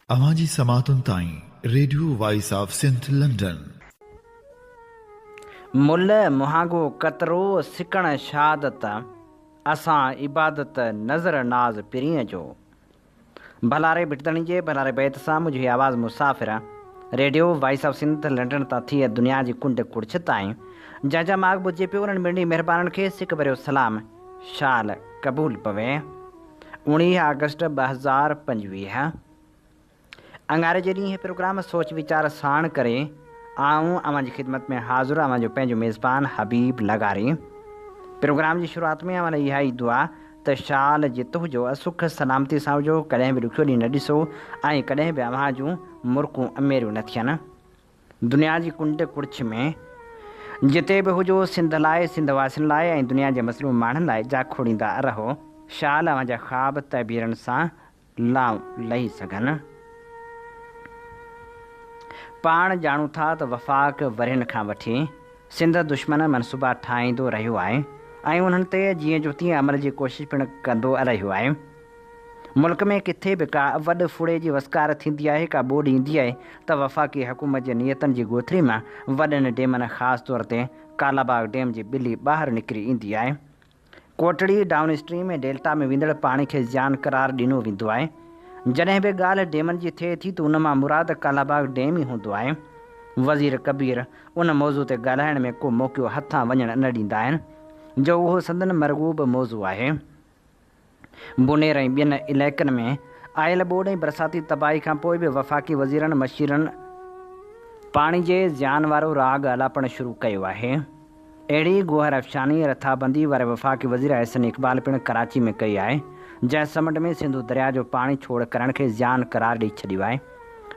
अवाजी समातुन ताई radio voice of Sindh London. मुल मुहागो कतरो सिकण शहादत असां इबादत नज़र नाज पिरीअ जो। भलारे बिटदणी जे भलारे बैत सां मुंहिंजी आवाज़ मुसाफ़िर radio voice of Sindh London तां थी दुनिया जी कुंड कुड़छ ताईं जंहिंजा माग ॿुधजे पियो उन्हनि ॿिन्ही महिरबाननि खे सिक भरियो सलाम शाल क़बूल पवे। 19 अगस्त 2025 अंगारे जे ॾींहुं प्रोग्राम सोच वीचार साण करे आऊं अवां जी ख़िदमत में हाज़िर अवां जो पंहिंजो मेज़बान हबीब लगारी। प्रोग्राम जी शुरूआत में अवां लाइ इहा ई दुआ त शाल जित हुजो सुख सलामती सां हुजो, कॾहिं बि ॾुखियो ॾींहुं न ॾिसो ऐं कॾहिं बि अव्हां जूं मुर्कूं अमेरियूं न थियनि। दुनिया जी कुंड कुड़छ में जिते बि हुजो सिंध लाइ, सिंध वासियुनि लाइ ऐं दुनिया जे मसलूम माण्हुनि लाइ जा खोड़ींदा रहो। शाल अवां जा ख़्वाब तबीरनि सां लाऊं लही सघनि। पाण ॼाणूं था त वफ़ाक़ वरियनि खां वठी सिंध दुश्मन मनसूबा ठाहींदो रहियो आहे ऐं उन्हनि ते जीअं जो तीअं अमल जी कोशिशि पिणु कंदो रहियो आहे। मुल्क में किथे बि का वॾ फुड़े जी वसकार थींदी आहे, का ॿोॾि ईंदी आहे त वफ़ाक़ी हुकूमत जे नियतनि जी ॻोथरी मां वॾनि डेमनि ख़ासि तौर ते कालाबाग डेम जी ॿिली ॿाहिरि निकिरी ईंदी आहे। कोटड़ी डाउन स्ट्रीम ऐं डेल्टा में वेंदड़ पाणी खे ज़ियान करार ॾिनो वेंदो आहे। जॾहिं बि ॻाल्हि डेमनि जी थिए थी त उन मां मुराद कालाबाग डेम ई हूंदो आहे। वज़ीर कबीर उन मौज़ू ते ॻाल्हाइण में को मौक़ो हथां वञणु न ॾींदा आहिनि जो उहो संदन मरगूब मौज़ू आहे। बुनेर ऐं ॿियनि इलाइक़नि में आयल ॿोॾ ऐं बरसाती तबाही खां पोइ बि वफ़ाक़ी वज़ीरनि मशीरनि पाणी जे ज़ियान वारो राग अलापणु शुरू कयो आहे। अहिड़ी गोहर अफ़शानी रथाबंदी वारे वफ़ाक़ी वज़ीर अहसन इक़बाल पिणु कराची में कई आहे, जंहिं समुंड में सिंधु दरिया जो पाणी छोड़ करण खे ज़ियान करार ॾेई छॾियो आहे।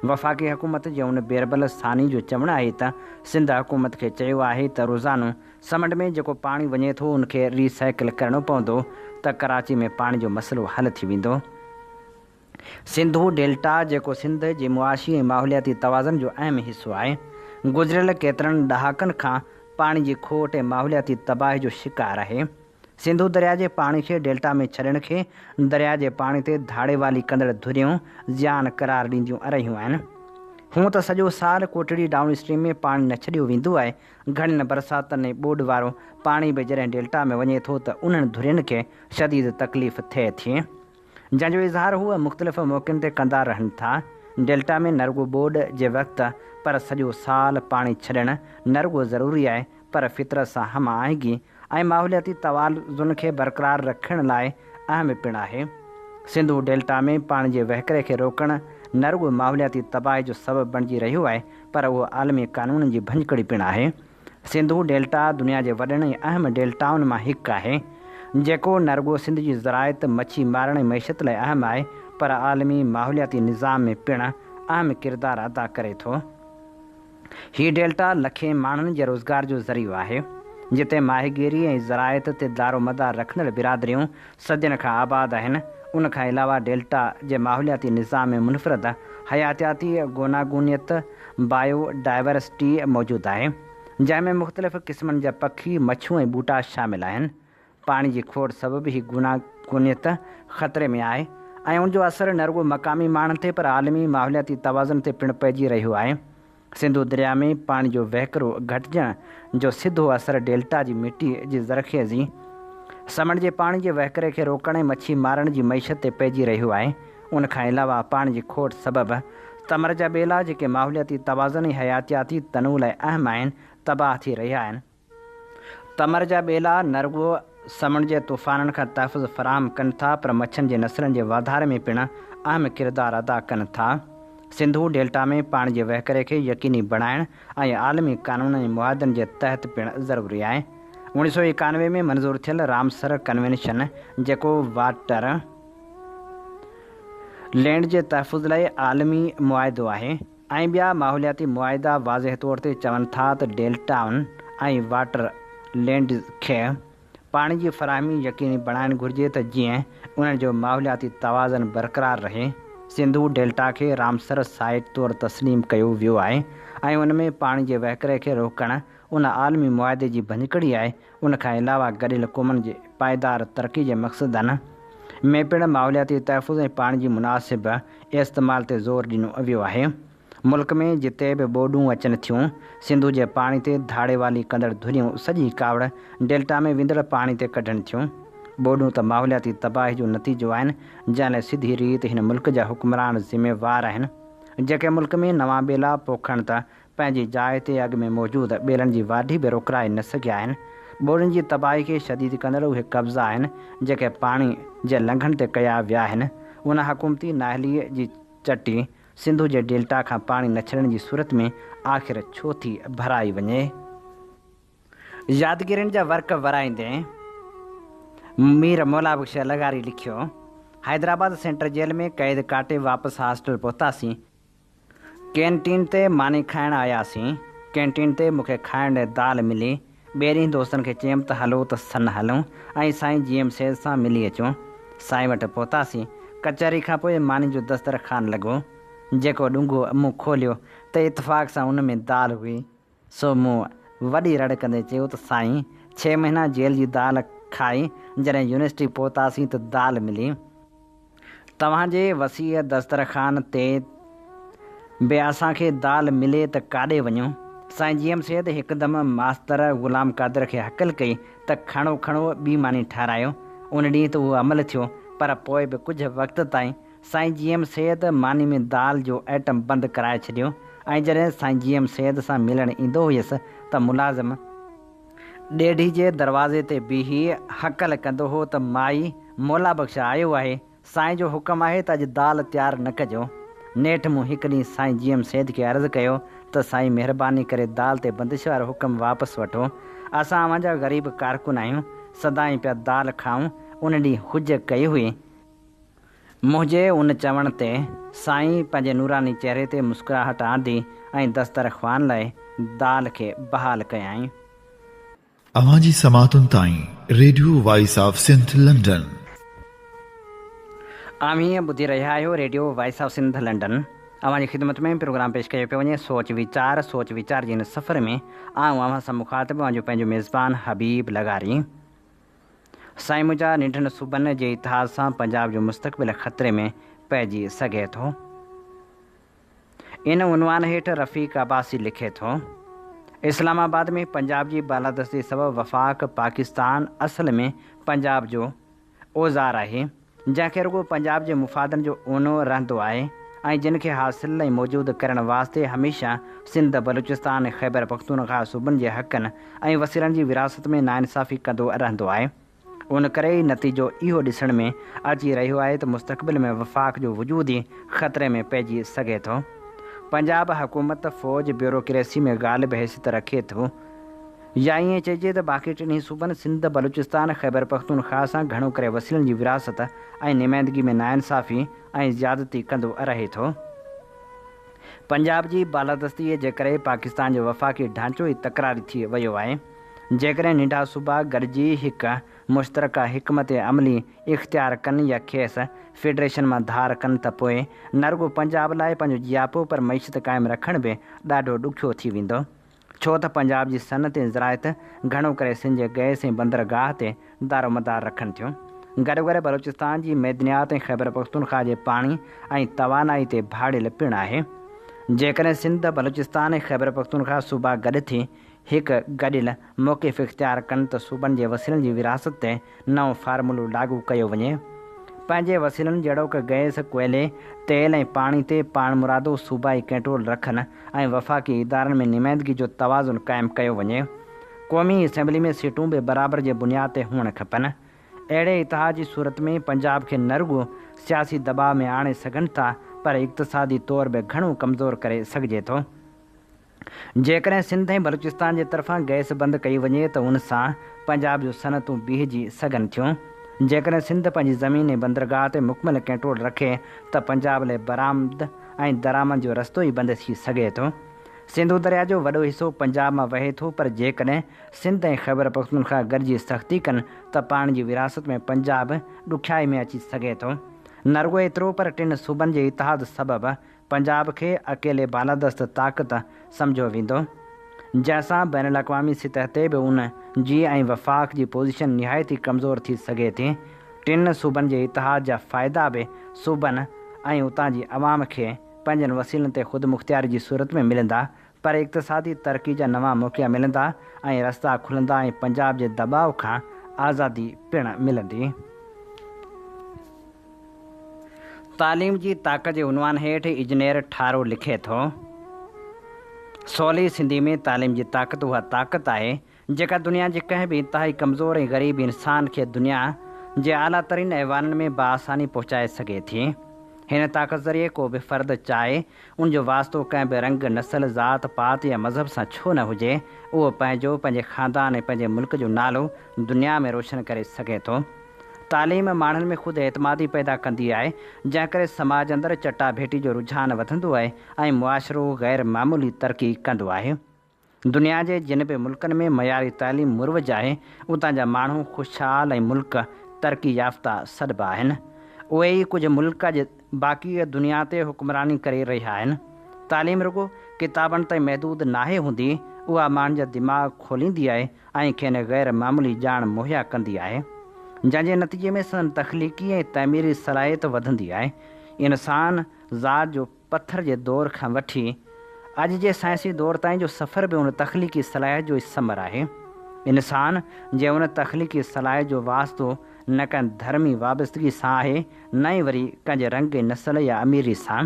वफ़ाक़ी हुकूमत जे उन बेरबल सानी जो चवणु आहे त सिंध हुकूमत खे चयो आहे त रोज़ानो समुंड में जेको पाणी वञे थो उनखे रीसाइकिल करणो पवंदो त कराची में पाणी जो मसइलो हल थी वेंदो। सिंधु डेल्टा जेको सिंध जे मुआशी ऐं माहौलियाती तवाज़न जो अहम हिसो आहे, गुज़िरियल केतिरनि ॾहाकनि खां पाणी जी खोट ऐं माहौलियाती तबाही जो शिकार आहे। सिंधु दरिया जे पाणी खे डेल्टा में छॾण खे दरिया जे पाणी ते धाड़े वाली कंदड़ धुरियूं ज़ियान करार ॾींदियूं रहियूं आहिनि। हूअं त सॼो साल कोटड़ी डाउन स्ट्रीम में पाणी न छॾियो वेंदो आहे। घणनि बरसातनि ऐं ॿोॾ वारो पाणी बि जॾहिं डेल्टा में वञे थो त उन्हनि धुरियुनि खे शदीद तकलीफ़ थिए थी, जंहिंजो इज़हार हूअ मुख़्तलिफ़ मौक़नि ते कंदा रहनि था। डेल्टा में न रुॻो ॿोॾ जे वक़्तु पर सॼो साल पाणी छॾणु न रुॻो ज़रूरी आहे पर फितरत सां हम आहंगी ऐं माहौलियाती तवाज़ुन खे बरक़रार रखण लाइ अहम पिणु आहे। सिंधु डेल्टा में पाणी जे वहिकरे खे रोकणु न रुॻो माहौलियाती तबाही जो सबबु बणिजी रहियो आहे पर उहो आलमी क़ानूननि जी भञकड़ी पिणु आहे। सिंधु डेल्टा दुनिया जे वॾनि ऐं अहम डेल्टाउनि मां हिकु आहे जेको न रुॻो सिंध जी ज़राइत मच्छी मारण ऐं मैशत लाइ अहम आहे पर आलमी माहौलियाती निज़ाम में पिणु अहम किरदारु अदा करे थो। हीउ डेल्टा लखे माण्हुनि जे रोज़गार जो ज़रियो आहे, जिते माहीगीरी ऐं ज़राइत ते दारोमदार रखंदड़ बिरादरियूं सदियुनि खां आबाद आहिनि। उनखां अलावा डेल्टा जे माहौलियाती निज़ाम में मुनफ़रद हयातियाती गूनागूनियत बायोडाइवर्सिटी मौजूदु आहे, जंहिंमें मुख़्तलिफ़ क़िस्मनि जा पखी, मच्छूं ऐं ॿूटा शामिल आहिनि। पाणी जी खोड़ सबबु ही गूनागूनियत ख़तरे में आहे ऐं उनजो असरु न रुॻो मक़ामी माण्हुनि ते पर आलमी माहौलियाती तवाज़ुन ते पिणु पइजी रहियो आहे। सिंधु दरिया में पाणी जो वहिकरो घटिजण जो सिधो असरु डेल्टा जी मिटी जी ज़रख़ेज़ी, समुंड जे पाणी जे वहिकरे खे रोकण ऐं मच्छी मारण जी मईशत ते पइजी रहियो आहे। उनखां अलावा पाणी जी खोट सबबु तमर जा ॿेला जेके माहौलियाती तवाज़ुन ऐं हयातियाती तनूअ लाइ अहम आहिनि तबाह थी रहिया आहिनि। तमर जा ॿेला न रुॻो समुंड जे तूफ़ाननि खां तहफ़ुज़ फ़राहम कनि था पर मच्छनि जे नसलनि जे वाधारे में पिणु अहम किरदारु अदा कनि था। सिंधु डेल्टा में पाणी जे वहिकरे खे यकीनी बणाइण ऐं आलमी क़ानूननि ऐं मुआदनि जे तहत पिणु ज़रूरी आहे। 1991 में मंज़ूरु थियल रामसर कन्वेंशन जेको वाटर लैंड जे तहफ़ुज़ लाइ आलमी मुआहिदो आहे ऐं ॿिया माहौलियाती मुआहिदा वाज़ह तौर ते चवनि था त डेल्टाउनि ऐं वाटर लैंड खे पाणी जी फ़राहमी यकीनी बणाइणु घुरिजे त जीअं उन्हनि जो माहौलियाती तवाज़ुन बरक़रार रहे। सिंधु डेल्टा खे रामसर साइट तौरु तस्लीम कयो वियो आहे ऐं उन में पाणी जे वहिकरे खे रोकणु उन आलमी मुआदे जी भञकड़ी आहे। उनखां अलावा गॾियल क़ौमुनि जे पाइदार तरक़ी जे मक़सदनि में पिणु माहौलियाती तहफ़ुज़ ऐं पाणी जी मुनासिब इस्तेमाल ते ज़ोर ॾिनो वियो आहे। मुल्क में जिते बि ॿोॾूं अचनि थियूं, सिंधु जे पाणी ते धाड़े वाली कंदड़ धुरियूं सॼी कावड़ डेल्टा में वेंदड़ पाणी ते कढनि थियूं। ॿोॾूं त माहौलियाती तबाही जो नतीजो आहिनि, जंहिं लाइ सिधी रीति हिन मुल्क जा हुक्मरान ज़िम्मेवार आहिनि। जेके मुल्क में नवां ॿेला पोखनि त पंहिंजी जाइ ते अॻु में मौजूदु ॿेलनि जी वाढी बि रोकराए न सघिया आहिनि। ॿोॾियुनि जी तबाही खे शदीद कंदड़ उहे कब्ज़ा आहिनि जेके पाणी जे लंघनि ते कया विया आहिनि। उन हुकूमती नाहलीअ जी चटी सिंधु जे डेल्टा खां पाणी न छॾण जी सूरत में आख़िर छो थी भराई वञे। यादगिरियुनि जा वर्क वराईंदे मीर मौला बख़्श लगारी लिखियो, हैदराबाद सेंट्रल जेल में क़ैद काटे वापसि हॉस्टल पहुतासीं। कैंटीन ते मानी खाइण आयासीं। कैंटीन ते मूंखे खाइण लाइ दाल मिली। ॿिए ॾींहुं दोस्तनि खे चयमि त हलो त सन हलूं ऐं साईं GM सेठ सां मिली अचूं। साईं वटि पहुतासीं। कचहरी खां पोइ मानी जो दस्तरखान लॻो। जेको ॾुंगो मुंहुं खोलियो त इतफ़ाक़ सां उन में दाल हुई। सो मूं वॾी रड़ कंदे चयो त साईं 6 महीना जेल जी दाल खाई, जॾहिं यूनिवर्सिटी पहुतासीं त दाल मिली। तव्हांजे वसीअ दस्तरखान ते बि असांखे दाल मिले त काॾे वञूं। साईं GM सेठ हिकदमि मास्तर ग़ुलाम कादिर खे हकल कई त खणो खणो ॿी मानी ठारायो। उन ॾींहुं त उहो अमल थियो, पर पोइ बि कुझु वक़्त ताईं साईं GM सेठ मानी में दाल जो आइटम बंदि कराए छॾियो। ऐं जॾहिं साईं GM सेठ सां मिलणु ईंदो हुयुसि त मुलाज़िम ॾेढी जे दरवाज़े ते बीही हकल कंदो हो त माई मौला बख़्श आयो आहे, साईं जो हुकुम आहे त अॼु दाल तयारु न कजो। नेठि मूं हिकु ॾींहुं साईं GM सेठ खे अर्ज़ु कयो त साईं महिरबानी करे दाल ते बंदिश वारो हुकुम वापसि वठो। असां अवांजा ग़रीब कारकुन आहियूं, सदाईं पिया दाल खाऊं। उन ॾींहुं हुज कई हुई। मुंहिंजे उन चवण ते साईं पंहिंजे नूरानी चहिरे ते मुस्कुराहट आंदी ऐं दस्तरख़्वान लाइ दाल खे बहाल कयाईं। अवांजी समातुनि ताईं radio voice of Sindh London. आम हीअं ॿुधी रहिया आहियो radio voice of Sindh London. अवांजी ख़िदमत में प्रोग्राम पेश कयो पियो वञे सोच वीचार जे हिन सफ़र में आऊं अवां सां मुखातिब आहियां पंहिंजो मेज़बान हबीब लगारी। साईं मुंहिंजा निढनि सूबनि जे इतिहाद सां पंजाब जो मुस्तक़बिल ख़तरे में पइजी सघे थो। इन उनवान हेठि रफ़ीक अब्बासी लिखे थो, इस्लामाबाद में पंजाब जी बालादस्ती सबबि वफ़ाक़ पाकिस्तान असल में पंजाब जो औज़ार आहे, जंहिंखे रुॻो पंजाब जे मुफ़ादनि जो ओनो रहंदो आहे ऐं जिन खे हासिल ऐं मौजूदु करण वास्ते हमेशह सिंध बलूचिस्तान ख़ैबर पख्तूनख्वा सूबनि जे हक़नि ऐं वसीलनि जी विरासत में नाइंसाफ़ी कंदो रहंदो आहे। उन करे ई नतीजो इहो ॾिसण में अची रहियो आहे त मुस्तक़बिल में वफ़ाक़ जो वजूद ई ख़तरे में पइजी सघे थो। पंजाब हुकूमत फ़ौज ब्यूरोक्रेसी में ग़ालिब हैसियत रखे थो, या ईअं चइजे त बाक़ी टिनी सूबनि सिंध बलूचिस्तान ख़ैबर पख्तूनख्वा सां घणो करे वसीलनि जी विरासत ऐं नुमाइंदगी में नाइंसाफ़ी ऐं ज़्यादती कंदो रहे थो। पंजाब जी बालादस्तीअ जे करे पाकिस्तान जो वफ़ाक़ी ढांचो ई तकरारी थी वियो आहे। जेकॾहिं नंढा सूबा गॾिजी हिकु मुश्तरका हिकमत अमली इख़्तियार कनि या खेसि फेडरेशन मां धार कनि त पोइ न रुॻो पंजाब लाइ पंहिंजो जियापो पर मईशत क़ाइमु रखण बि ॾाढो ॾुखियो थी वेंदो, छो त पंजाब जी सनत ऐं ज़राइत घणो करे सिंध जे गैस ऐं बंदरगाह ते दारोमदार रखनि थियूं। गॾो बलूचिस्तान जी मैदनियात ऐं ख़ैबर पख्तूनख्वा जे पाणी ऐं तवानाई ते भाड़ियल पिणु आहे। जेकॾहिं सिंध बलूचिस्तान ऐं ख़ैबर पख्तूनख्वा सूबा गॾु थी हिकु गॾियल मौक़िफ़ इख़्तियार कनि त सूबनि जे वसीलनि जी विरासत ते नओं फार्मूलो लागू कयो वञे। पंहिंजे वसीलनि जहिड़ोक गैस, कोयले, तेल ऐं पाणी ते पाण मुरादो सूबाई कंट्रोल रखनि ऐं वफ़ाक़ी इदारनि में नुमाइंदगी जो तवाज़ुन क़ाइमु कयो वञे। क़ौमी असैम्बली में सीटूं बि बराबरि जे बुनियाद ते हुअणु खपनि। अहिड़े इतिहाद जी सूरत में पंजाब खे न रुॻो सियासी दॿाउ में आणे सघनि था, पर इक़्तिसादी तौर बि घणो कमज़ोर करे सघिजे थो। जेकॾहिं सिंध ऐं बलूचिस्तान जे तरफ़ां गैस बंदि कई वञे त उन सां पंजाब जूं सनतूं बीहजी सघनि थियूं। जेकॾहिं सिंध पंहिंजी ज़मीन ऐं बंदरगाह ते मुकमल कंट्रोल रखे त पंजाब लाइ बरामद ऐं दरामद जो रस्तो ई बंदि थी सघे थो। सिंधु दरिया जो वॾो हिसो पंजाब मां वहे थो, पर जेकॾहिं सिंध ऐं ख़ैबर पख्तूनख्वा गॾिजी सख़्ती कनि त पाणी जी विरासत में पंजाब ॾुखियाई में अची सघे थो। न रुॻो एतिरो, पर टिनि सूबनि जे इतिहाद सबबि पंजाब खे अकेले बालादस्त ताक़त सम्झो वेंदो, जंहिंसां बैन अक़वामी सतह ते बि उन जी ऐं वफ़ाक़ जी पोज़ीशन निहायती कमज़ोर थी सघे थी। टिन सूबनि जे इतिहाद जा फ़ाइदा बि सूबनि ऐं उतां जी आवाम खे पंहिंजनि वसीलनि ते ख़ुदि मुख़्तियारी जी सूरत में मिलंदा, पर इक़्तिसादी तरक़ी जा नवां मौक़ा मिलंदा ऐं रस्ता खुलंदा ऐं पंजाब जे दॿाउ खां आज़ादी पिणु मिलंदी। तालीम जी ताक़त जे उनवान हेठि इंजीनियर ठारो लिखे थो, सवली सिंधी में तालीम जी ताक़त उहा ताक़त आहे जेका दुनिया जे कंहिं बि इंतिहाई कमज़ोर ऐं ग़रीब इंसान खे दुनिया जे आला तरीन ऐवाननि में बाआसानी पहुचाए सघे थी। हिन ताक़त ज़रिए को बि फ़र्द चाहे उनजो वास्तो कंहिं बि रंग, नस्ल, ज़ात पात या मज़हब सां छो न हुजे, उहो पंहिंजे ख़ानदान ऐं पंहिंजे मुल्क जो नालो दुनिया में रोशन करे सघे थो। तालीम माण्हुनि में ख़ुदि एतमादी पैदा कंदी आहे, जंहिं करे समाज अंदरि चटाभेटी जो रुझान वधंदो आहे ऐं मुआशिरो ग़ैर मामूली तरक़ी कंदो आहे। दुनिया जे जिन बि मुल्कनि में मयारी तालीम मुरवज आहे, उतां जा माण्हू ख़ुशहाल ऐं मुल्क तरक़ी याफ़्ता सॾिबा आहिनि। उहे ई कुझु मुल्क जे बाक़ी दुनिया ते हुक्मरानी करे रहिया आहिनि। तालीम रुगो किताबनि ताईं महदूद नाहे हूंदी, उहा माण्हुनि जा दिमाग़ खोलींदी आहे ऐं खेनि ग़ैर मामूली ॼाण मुहैया कंदी आहे, जंहिंजे नतीजे में संदनि तख़लीक़ी ऐं तइमीरी सलाहियत वधंदी आहे। इंसान ज़ात जो पथर जे दौर खां वठी अॼु जे साइंसी दौर ताईं जो सफ़र बि उन तख़लीक़ी सलाहियत जो ई समर आहे। इंसान जे उन तख़लीक़ी सलाहियत जो वास्तो न कंहिं धर्मी वाबस्तगी सां आहे, न ई वरी कंहिंजे रंग, नस्ल या अमीरी सां।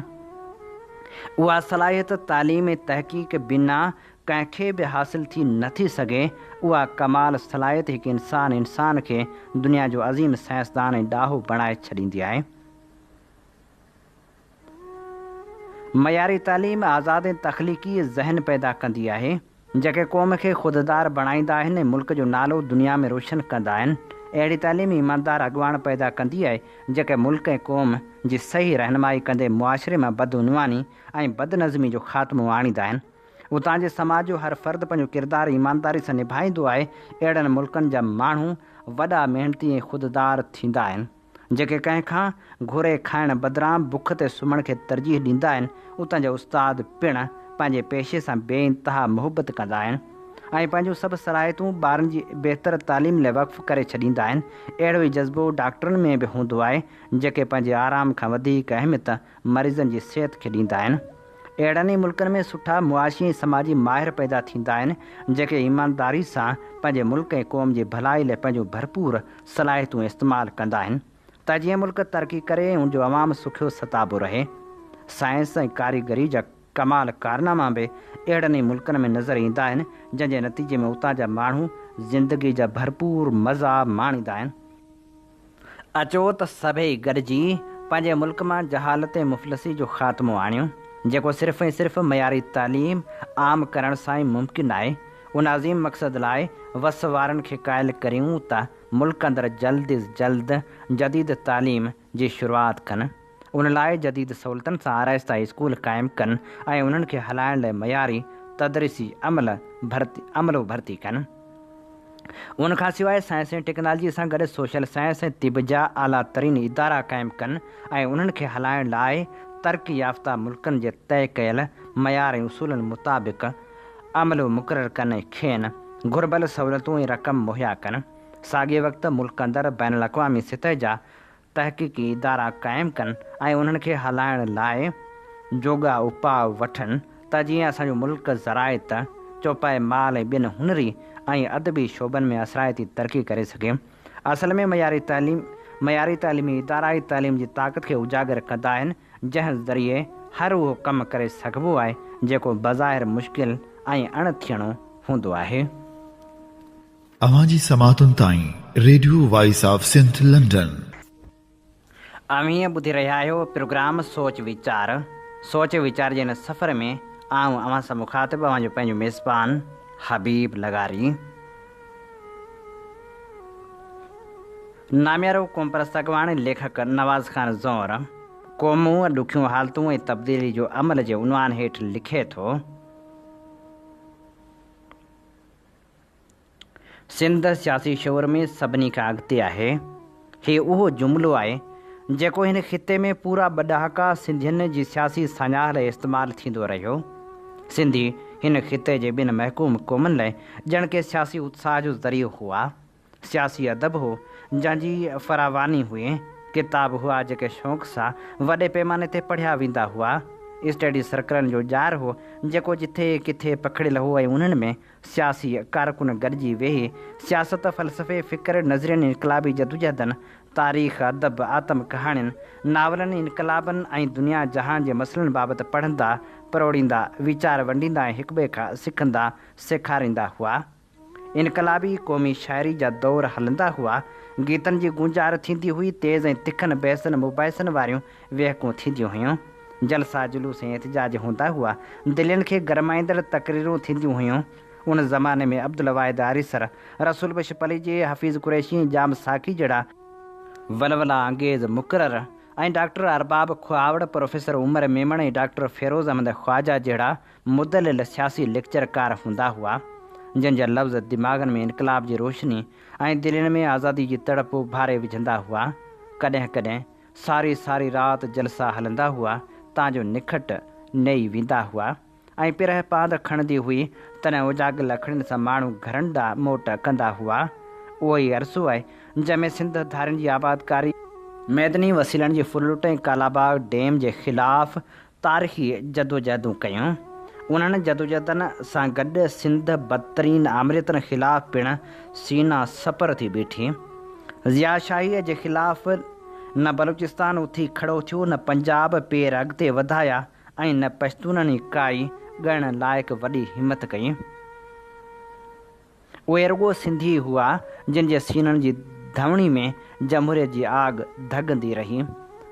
उहा सलाहियत तालीम ऐं तहक़ीक़ बिना कंहिंखे बि हासिल थी नथी सघे। उहा कमाल सलाहियत हिकु इंसान खे दुनिया जो अज़ीम साइंसदान ऐं ॾाहो बणाए छॾींदी आहे। मयारी तालीम आज़ाद ऐं तख़लीक़ी ज़हन पैदा कंदी आहे, जेके क़ौम खे ख़ुददार बणाईंदा आहिनि ऐं मुल्क जो नालो दुनिया में रोशन कंदा आहिनि। अहिड़ी तालीम ईमानदार अॻुवान पैदा कंदी आहे, जेके मुल्क ऐं क़ौम जी सही रहनुमाई कंदे मुआशिरे मां बदउनवानी ऐं बदनज़मी जो ख़ात्मो आणींदा आहिनि। उतां जे समाज जो हर फ़र्द पंहिंजो किरदारु ईमानदारी सां निभाईंदो आहे। अहिड़नि मुल्कनि जा माण्हू वॾा मेहनती ऐं ख़ुददार थींदा आहिनि, जेके कंहिंखां घुरे खाइण बदिरां बुख ते सुम्हण खे तरजीह ॾींदा आहिनि। उतां जा उस्ताद पिणु पंहिंजे पेशे सां बेइंतिहा मुहबत कंदा आहिनि ऐं पंहिंजूं सभु सलाहियतूं ॿारनि जी बहितर तालीम लाइ वक़्फ़ करे छॾींदा आहिनि। अहिड़ो ई जज़्बो डॉक्टरनि में बि हूंदो आहे, जेके पंहिंजे आराम खां वधीक अहमियत मरीज़नि जी सिहत खे ॾींदा आहिनि। अहिड़नि ई मुल्कनि में सुठा मुआशी ऐं समाजी माहिर पैदा थींदा आहिनि, जेके ईमानदारी सां पंहिंजे मुल्क ऐं क़ौम जी भलाई लाइ पंहिंजूं भरपूर सलाहियतूं इस्तेमालु कंदा आहिनि, त जीअं मुल्क तरक़ी करे ऐं उनजो अवाम सुखियो सताबो रहे। साइंस ऐं कारीगरी जा कमाल कारनामा बि अहिड़नि ई मुल्कनि में नज़र ईंदा आहिनि, जंहिंजे नतीजे में उतां जा माण्हू ज़िंदगी जा भरपूर मज़ा माणींदा आहिनि। अचो त सभई गॾिजी पंहिंजे मुल्क मां जहालत ऐं मुफ़लिसी जो ख़ात्मो आणियूं, जेको सिर्फ़ु ऐं सिर्फ़ु मयारी तालीम आम करण सां ई मुमकिन आहे। उन अज़ीम मक़सद लाइ वस वारनि खे क़ाइल करियूं त मुल्क अंदरि जल्द अज़ जल्द जदीद तालीम जी शुरूआति कनि। उन लाइ जदीद सहूलतनि सां आराइस्ता स्कूल क़ाइमु कनि ऐं उन्हनि खे हलाइण लाइ मयारी तदरीसी अमलो भर्ती कनि। उनखां सवाइ साइंस ऐं टेक्नोलॉजी सां गॾु सोशल साइंस ऐं तिब जा आला तरीन इदारा क़ाइमु कनि ऐं उन्हनि खे हलाइण लाइ तरक़ी याफ़्ता मुल्कनि जे तइ कयल मयार ऐं उसूलनि मुताबिक़ अमलो मुक़ररु कनि, खेनि घुर्बल सहूलियतूं ऐं रक़म मुहैया कनि। साॻिए वक़्तु मुल्क अंदरि बैन अक़वामी सतह जा तहक़ीक़ी इदारा क़ाइमु कनि ऐं उन्हनि खे हलाइण लाइ जोगा उपाउ वठनि, त जीअं असांजो मुल्क ज़राइत, चौपाए माल ऐं ॿियनि हुनरी ऐं अदबी शोबनि में असराइती तरक़ी करे सघे। असल में मयारी तालीमी इदारा ई तालीम जी ताक़त खे उजागर कंदा आहिनि, जंहिं ज़रिए हर उहो कमु करे सघिबो आहे जेको बज़ाहिर मुश्किल ऐं अणथियणो हूंदो आहे। अवांजी समातुनि ताईं radio voice of Sindh London. अवीं ॿुधी रहिया आहियो प्रोग्राम सोच वीचार जे हिन सफ़र में आऊं अवां सां मुखातिब अवांजो पंहिंजो मेज़बान हबीब लगारी। नामियारो क़ौम परस्त अॻवान लेखक नवाज़ खान ज़ौर क़ौमूं, ॾुखियूं हालतूं ऐं तब्दीली जो अमल जे उनवान हेठि लिखे थो। सिंध सियासी शौर में सभिनी खां अॻिते आहे। हीउ उहो जुमिलो आहे जेको हिन ख़िते में पूरा ॿ सिंधियुनि जी सियासी सञाह लाइ इस्तेमालु थींदो रहियो। सिंधी हिन ख़िते जे ॿिनि महकूम क़ौमुनि लाइ ॼण के सियासी उत्साह जो ज़रियो हुआ। सियासी अदब हो जंहिंजी फरावानी हुई। किताब हुआ जेके शौक़ सां वॾे पैमाने ते पढ़िया वेंदा हुआ। स्टडी सर्कलनि जो जार हो जेको जिथे किथे पखड़ियल हो ऐं उन्हनि में सियासी कारकुन गॾिजी वेही सियासत फ़लसफ़े फ़िक्र नज़रियनि इनक़लाबी जदोजहदनि तारीख़ अदब आतम कहाणियुनि नावलनि इनक़लाबनि ऐं दुनिया जहान जे मसइलनि बाबति पढ़ंदा परोड़ींदा वीचार वंडींदा ऐं हिक ॿिए खां सिखंदा सेखारींदा हुआ। इनक़लाबी क़ौमी शाइरी जा दौर हलंदा हुआ। गीतनि जी गुंजार थींदी हुई। तेज़ ऐं तिखनि बहसनि मुबाहिसनि वारियूं वेहकूं थींदियूं हुयूं। जलसा जुलूस ऐं एहतजाज हूंदा हुआ। दिलनि खे गरमाईंदड़ तक़रीरूं थींदियूं हुयूं। उन ज़माने में अब्दुल वाहिद आरिसर, रसूल बश पलीजी, हफ़ीज़ कुरैशी, जाम साकी जहिड़ा वलवला अंगेज़ मुक़रर ऐं डॉक्टर अरबाब ख्वावड़, प्रोफेसर उमर मेमण ऐं डॉक्टर फ़िरोज़ अहमद ख्वाजा जहिड़ा मुदलिल सियासी लेक्चरकार हूंदा हुआ जंहिंजा लफ़्ज़ दिमाग़नि में इनक़लाब जी रोशनी ऐं दिलनि में आज़ादी जी तड़प भारे विझंदा हुआ। कॾहिं कॾहिं सारी सारी राति जलसा हलंदा हुआ तांजो निखट नई वेंदा हुआ ऐं पिरह पांध खणंदी हुई तॾहिं उजाग लखड़ियुनि सां माण्हू घरनि ॾांहुं मोट कंदा हुआ। उहो ई अरसो आहे जंहिंमें सिंध धारियुनि जी आबादकारी मैदनी वसीलनि जी फुरलुट ऐं कालाबाग डैम जे ख़िलाफ़ तारीख़ी जदोजहदूं कयूं। उन्हनि जदोजहदनि सां गॾु सिंध बदतरीन आमरियतनि ख़िलाफ़ पिणु सीना सपर थी बीठी। ज़ियाशाहीअ जे ख़िलाफ़ न बलूचिस्तान उथी खड़ो थियो, न पंजाब पेर अॻिते वधाया ऐं न पश्तूननि काई ॻणण लाइक़ु वॾी हिमत कई। उहे रुॻो सिंधी हुआ जिन जे सीननि जी धवणी में जमहूरियत जी आग धगंदी रही।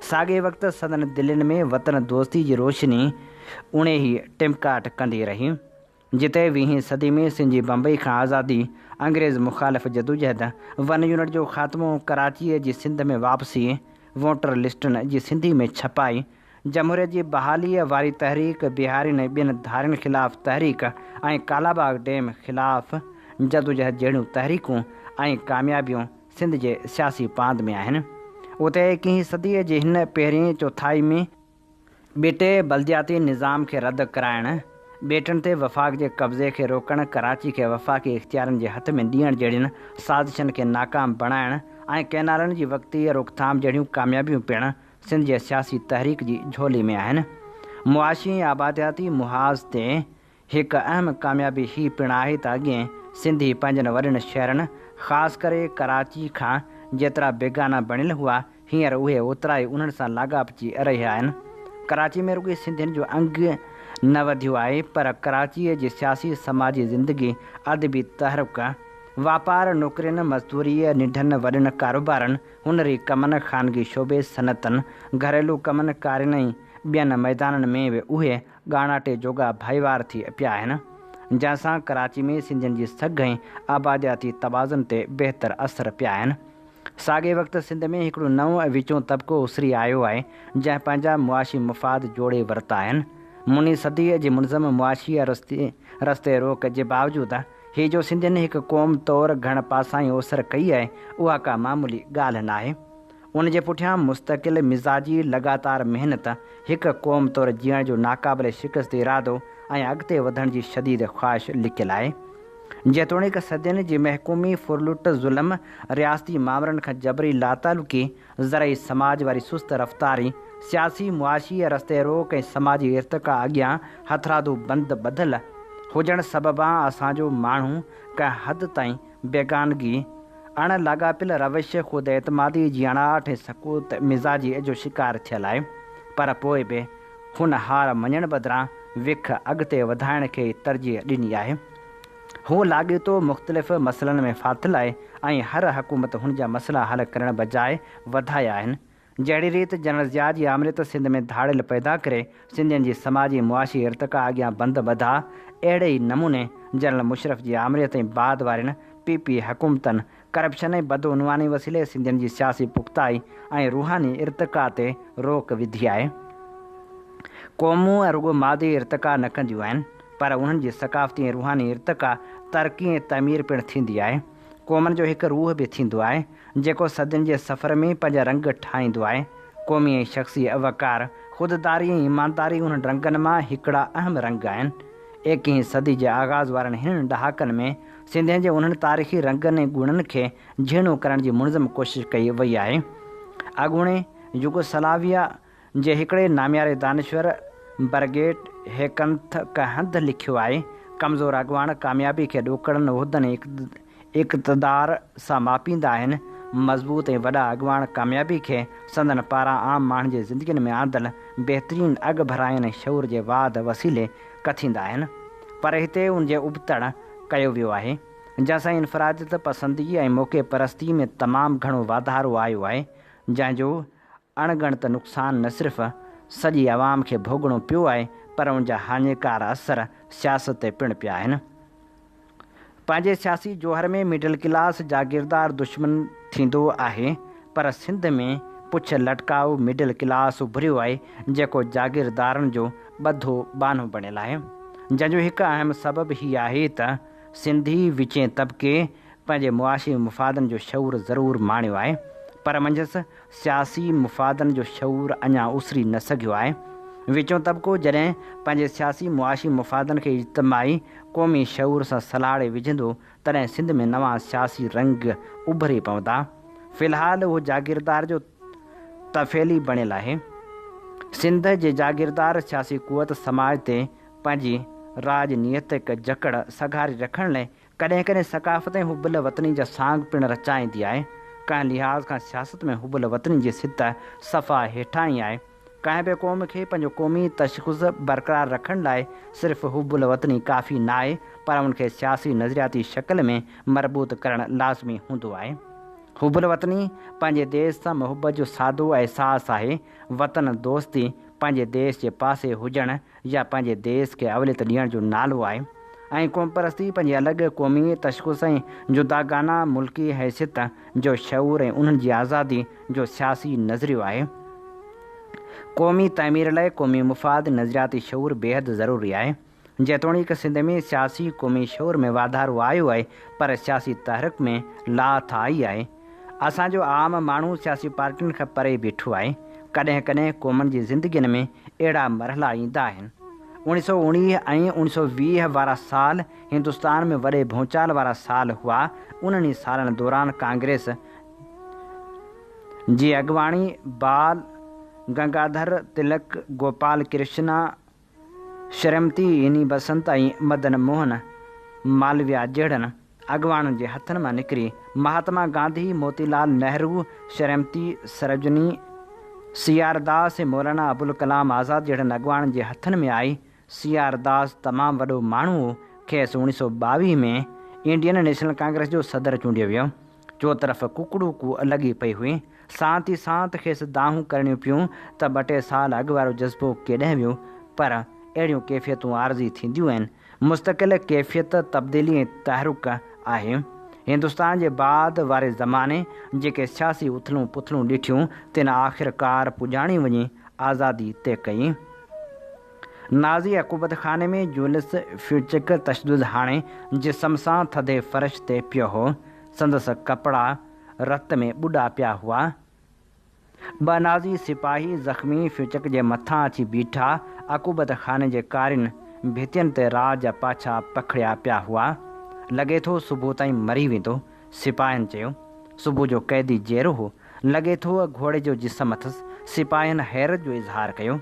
साॻे वक़्तु सदन दिलनि में वतन दोस्ती जी रोशनी उणे ई टिमकाट कंदी रही। जिते 20वीं सदी में सिंधी बम्बई खां आज़ादी, अंग्रेज़ मुख़ालिफ़ जदोजहद, वन यूनिट जो ख़ात्मो, कराचीअ जी सिंध में वापसी, वोटर लिस्टुनि जी सिंधी में छपाई, जमहूरियत जी बहालीअ वारी तहरीक, बिहारियुनि ऐं ॿियनि धारियुनि ख़िलाफ़ तहरीक ऐं कालाबाग डैम ख़िलाफ़ जदोजहद जहिड़ियूं तहरीकूं ऐं कामयाबियूं सिंध जे सियासी पांध में आहिनि। उते 21वीं सदीअ जे हिन पहिरीं चौथाई में ॿिटे बल्दियाती निज़ाम खे रद्द कराइण, ॿेटनि ते वफ़ाक़ जे कब्ज़े खे रोकण, कराची खे वफ़ाक़ी इख़्तियारनि जे हथ में ॾियण जहिड़ियुनि साज़िशनि खे नाकाम बणाइण ऐं कैनालनि जी वक़्ती रोकथाम जहिड़ियूं कामयाबियूं पिणु सिंध जे सियासी तहरीक जी झोली में आहिनि। मुआशी ऐं आबादियाती मुहाज़ ते हिकु अहम कामयाबी हीअ पिणु आहे त अॻे सिंधी पंहिंजनि वॾनि शहरनि ख़ासि करे कराची खां जेतिरा बेगाना बणियल हुआ, हींअर उहे ओतिरा ई उन्हनि सां लाॻापिजी रहिया आहिनि। कराची में रुॻी सिंधियुनि जो अंग न वधियो आहे, पर कराचीअ जी सियासी समाजी ज़िंदगी, अदबी तहरुक, वापार, नौकरियुनि, मज़दूरीअ, निढनि वॾनि कारोबारनि, हुनरी कमनि, ख़ानगी शोबे, सनतनि, घरेलू कमनि, कारियुनि ऐं ॿियनि मैदाननि में बि उहे ॻाणाटे जोगा भाईवार थी पिया आहिनि, जंहिंसां कराची में सिंधियुनि जी सघ ऐं आबादियाती तवाज़ुन ते बहितर असर पिया आहिनि। साॻे वक़्तु सिंध में हिकिड़ो नओं विचों तबिको उसरी आयो आहे जंहिं पंहिंजा मुआशी मफ़ाद जोड़े वरिता आहिनि। मुनी सदीअ जी मुनज़म मुआशी रस्ते रोक जे बावजूदि हीअ जो सिंधियुनि हिकु क़ौम तौरु घण पासाई ओसर कई आहे, उहा का मामूली ॻाल्हि न आहे। उन जे पुठियां मुस्तक़िल मिज़ाजी लगातार महिनत, हिकु क़ौम तौरु जीअण जो नाक़ाबिल शिकस्त इरादो ऐं अॻिते वधण जी शदीद ख़्वाहिश लिकियलु आहे। जेतोणीकि सदियुनि जी महकूमी, फुरलुट, ज़ुल्म, रियासती मामरनि खां जबरी लातालुकी, ज़रई समाज वारी सुस्त रफ़्तारी, सियासी मुआशी रस्ते रोक ऐं समाजी इर्तिका अॻियां हथरादू बंदि ॿधल हुजण सबबा असांजो माण्हू कंहिं हद ताईं बेगानगी, अण लाॻापियल रविश, ख़ुदि एतमादी जी अणाहठ ऐं सकूत मिज़ाजी जो शिकार थियल आहे। पर पोइ बि हुन हार मञण बदिरां विख अॻिते वधाइण खे तरजीह ॾिनी आहे। हू लाॻीतो मुख़्तलिफ़ मसइलनि में फाथल आहे ऐं हर हुकूमत हुन जा मसइला हल करण बजाए वधाया आहिनि। जहिड़ी रीति जनरल ज़िया जी आमरियत सिंध में धाड़ियल पैदा करे सिंधियुनि जी समाजी मुआशी इर्तिका अॻियां बंदि ॿधा, अहिड़े ई नमूने जनरल मुशरफ जी आमरियत ऐं बाद वारनि PP हुकूमतनि करप्शन ऐं बदउनवानी वसीले सिंधियुनि जी सियासी पुख़्ताई ऐं रूहानी इर्तिका ते रोक विधी आहे। क़ौमूं रुॻो मादी इर्तिका न कंदियूं आहिनि, पर उन्हनि जी सक़ाफ़ती ऐं रूहानी इर्तिका तरक़ी ऐं तमीर पिणु थींदी आहे। क़ौमनि जो हिकु रूह बि थींदो आहे जेको सदियुनि जे सफ़र में पंहिंजा रंग ठाहींदो आहे। क़ौमी ऐं शख़्सी अवकार, ख़ुददारी ऐं ईमानदारी उन्हनि रंगनि मां हिकिड़ा अहम रंग आहिनि। 21वीं सदी जे आगाज़ वारनि हिन ॾहाकनि में सिंधियुनि जे उन्हनि तारीख़ी रंगनि ऐं गुणनि खे झीणो करण जी मुनज़म कोशिशि कई वई आहे। अॻूणे युगोस्लाविया जे हिकिड़े नामियारे दानिश्वर बरगेट हेकंथ कहंद लिखियो आहे, कमज़ोर अॻुवान कामयाबी खे ॾोकड़नि उहिदनि इक़्तिदार सां मापींदा आहिनि। मज़बूत ऐं वॾा अॻुवान कामयाबी खे संदन पारां आम माण्हुनि जे ज़िंदगीअ में आंदल बहितरीनु अॻु भराइण ऐं शऊर जे वाद वसीले कथींदा आहिनि। पर हिते उनजे उबतड़ कयो वियो आहे, जंहिंसां इनफ़रादियत पसंदगी ऐं मौक़े परस्ती में तमामु घणो वाधारो आयो आहे, जंहिंजो अणगणत नुक़सानु न सिर्फ़ सॼी आवाम खे भोगणो पियो आहे, पर उनजा हानिकार असर सियासत ते पिणु पिया आहिनि। पंहिंजे सियासी जोहर में मिडल क्लास जागीरदार दुश्मन थींदो आहे, पर सिंध में पुछ लटकाउ मिडल क्लास उभरियो आहे, जेको जागीरदारनि जो ॿधो बानो बणियलु आहे, जंहिंजो हिकु अहम सबबु हीअ आहे त सिंधी विचें तबिके पंहिंजे मुआशी मुफ़ादनि जो शऊर ज़रूरु माणियो आहे, पर मंझंदि सियासी मुफ़ादनि जो शऊर अञा उसरी न सघियो आहे। विचों तबिको जॾहिं पंहिंजे सियासी मुआशी मुफ़ादनि खे इज्तमाही क़ौमी शऊर सां सलाड़े विझंदो, तॾहिं सिंध में नवां सियासी रंग उभरी पवंदा। फ़िलहालु उहो जागीरदार जो तफ़ेली बणियलु आहे। सिंध जे जागीरदार सियासी क़ुवत समाज ते पंहिंजी राजनीतिक जकड़ सघारी रखण लाइ कॾहिं कॾहिं सक़ाफ़त ऐं हुबल वतनी जा सांग पिणु रचाईंदी आहे। कंहिं लिहाज़ खां सियासत में हुबल वतनी जी सित सफ़ा हेठां ई आहे। कंहिं बि क़ौम खे पंहिंजो क़ौमी तशख़ुस बरक़रार रखण लाइ सिर्फ़ु हुबल वतनी काफ़ी न आहे, पर उनखे सियासी नज़रियाती शक्ल में मरबूत करणु लाज़मी हूंदो आहे। हुबल वतनी पंहिंजे देश सां मुहबत जो सादो अहसासु आहे। वतन दोस्ती पंहिंजे देश जे पासे हुजणु या पंहिंजे देश खे अवलियत ॾियण जो नालो आहे, ऐं क़ौम परस्ती पंहिंजे अलॻि क़ौमी तशख़ुस ऐं जुदागाना मुल्की हैसियत जो शऊर ऐं उन्हनि जी आज़ादी जो सियासी नज़रियो आहे। क़ौमी तामीर लाइ क़ौमी मुफ़ाद नज़रियाती शऊर बेहदि ज़रूरी आहे। जेतोणीकि सिंध में सियासी क़ौमी शऊर में वाधारो आयो आहे, पर सियासी तहरीक में लाथ आई आहे। असांजो आम माण्हू सियासी पार्टियुनि खां परे बीठो आहे। कॾहिं कॾहिं क़ौमनि जी ज़िंदगीअ में अहिड़ा मरहला ईंदा आहिनि। 1919 ऐं 1920 वारा साल हिंदुस्तान में वॾे भौचाल वारा साल हुआ। उन्हनि सालनि दौरान कांग्रेस जी अॻुवाणी बाल गंगाधर तिलक, गोपाल कृष्णा श्रीमती इनी बसंत ऐं मदन मोहन मालविया जहिड़नि अॻुवाणनि जे हथनि मां निकिरी महात्मा गांधी, मोतीलाल नेहरू, श्रीमती सरोजनी सीआर दास ऐं मौलाना अबुल कलाम आज़ाद जहिड़नि अॻुवाणनि जे हथनि में आई। सीआर दास तमामु वॾो माण्हू हो। खेसि 1922 में इंडियन नेशनल कांग्रेस जो सदर चूंडियो वियो। चो तरफ़ कुकड़ू कू लॻी पई हुई। साथ ई साथ खेसि दाहूं करणियूं पियूं त 2-टे साल अॻु वारो जज़्बो केॾांहुं वियो। पर अहिड़ियूं कैफ़ियतूं आरज़ी थींदियूं आहिनि। मुस्तक़िल कैफ़ियत तब्दीली ऐं तहरुक आहे। हिंदुस्तान जे बाद वारे ज़माने जेके सियासी उथलूं पुथलूं ॾिठियूं, तिन आख़िरकार पुॼाणी वञी आज़ादी तय कई। नाज़ी अक़ूबत खाने में जुलिस फ्यूचक तशदुद हाणे जिस्म सां थधे फ़र्श ते पियो हो। संदसि कपिड़ा रत में ॿुॾा पिया हुआ। 2 नाज़ी सिपाही ज़ख़्मी फ्यूचक जे मथां अची बीठा। अक़ूबत खाने जे कारिन भितियुनि ते राज जा पाछा पखड़िया पिया हुआ। लॻे थो सुबुह ताईं मरी वेंदो, सिपाहियुनि चयो। सुबुह जो क़ैदी जहिड़ो हो, लॻे थो घोड़े जो जिस्म अथसि। सिपाहियुनि हैरत जो इज़हार कयो।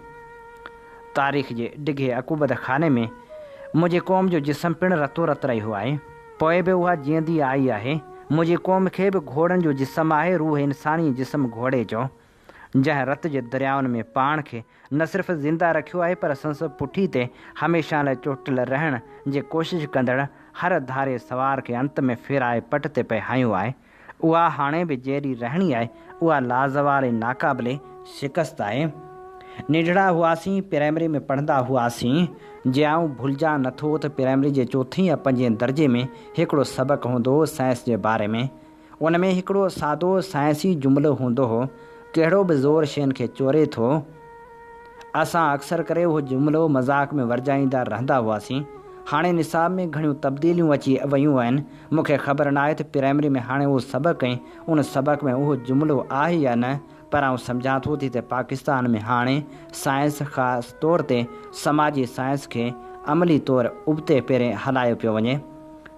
तारीख़ जे डिघे अक़ूबत खाने में मुंहिंजी क़ौम जो जिस्म पिणु रतो रत रहियो आहे। पोइ बि उहा जीअंदी आई आहे। मुंहिंजी क़ौम खे बि घोड़नि जो जिस्म आहे, रूह इंसानी जिस्म घोड़े जो, जंहिं रत जे दरियाउनि में पाण खे न सिर्फ़ु ज़िंदा रखियो आहे, पर संस पुठी ते हमेशह लाइ चोटिल रहण जी कोशिशि कंदड़ हर धारे सवार खे अंत में फेराए पट ते पे हयो आहे। उहा हाणे बि जहिड़ी रहणी आहे, उहा लाज़वाल ऐं नाक़ाबिले शिकस्त आहे। निढड़ा हुआसीं, प्राइमरी में पढ़ंदा हुआसीं। जे आऊं भुलिजा नथो त प्राइमरी जे 4हीं या 5हीं दर्जे में हिकिड़ो सबक़ु हूंदो हो साइंस जे बारे में। उन में हिकिड़ो सादो साइंसी जुमिलो हूंदो हो, कहिड़ो बि ज़ोर शयुनि खे चोरे थो। असां अक्सर करे उहो जुमिलो मज़ाक़ में वरजाईंदा रहंदा हुआसीं। हाणे निसाब में घणियूं तब्दीलियूं अची वियूं आहिनि। मूंखे ख़बर न आहे त प्राइमरी में हाणे उहो सबक़ु ऐं उन सबक़ में उहो जुमिलो आहे या न, पर आउं सम्झां थो थी त पाकिस्तान में हाणे साइंस, ख़ासि तौर ते समाजी साइंस खे अमली तौरु उबते पहिरें हलायो पियो वञे।